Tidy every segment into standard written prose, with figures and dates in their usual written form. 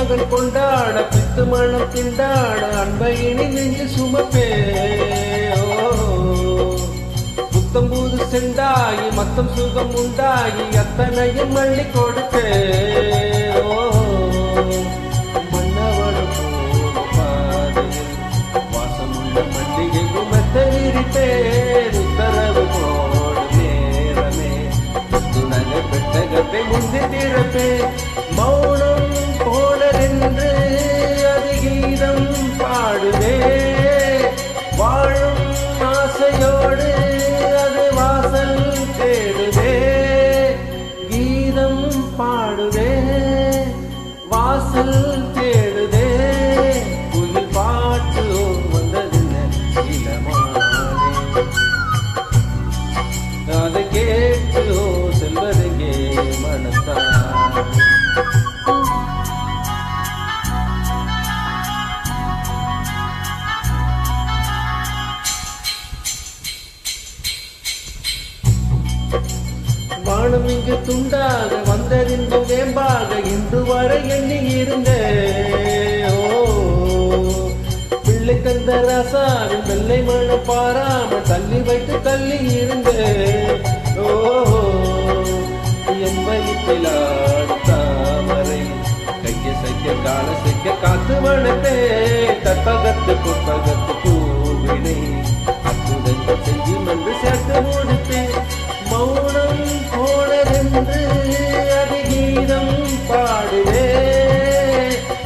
மகன் கொண்டாட பித்து மனம் திண்டாட அன்பையினி நெஞ்சு சுமப்பே புத்தம்பூது செண்டாகி மத்தம் சுகம் உண்டாகி அத்தனையும் மள்ளி கொடுத்தே மன்னவனும் பாதையில் வாசமுள்ள மல்லிகை குமத்த விரிப்பேன் உத்தரவு போடு நேரமே துணக பெட்டகத்தை முந்தி திறப்பே மௌனம் போலரென்று அதிகீதம் பாடுவே வாழும் ஆசையோடு அது வாசல் தேடுவே கீதம் பாடுவே வாசல் தேடுவே குயில் பாட்டு வந்ததில்லை இளமானே அதை கேட்டு செல்வதெங்கே மனத்தான் வானம் இங்கு துண்டாக வந்ததின்ப வேம்பாக இன்று வரை எண்ணி இருந்த பிள்ளை தந்த ரசாவின் வெள்ளை மனம் பாராமல் தள்ளி வைத்து தள்ளி இருந்த என் வயிற்றில் தாமரை கைய சைக்க கால சைக்க காத்து வளர்த்தே கற்பகத்து புற்பகத்து பூவினை அற்புதங்கள் செய்யும் என்று சேர்த்து முடித்தேன் மௌனம் போலரென்று அதிகீதம் பாடுவே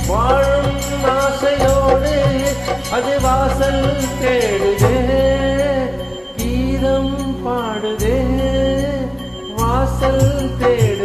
வாழும் ஆசையோடு அது வாசல் தேடுவே கீதம் பாடுவே வாசல் தேடு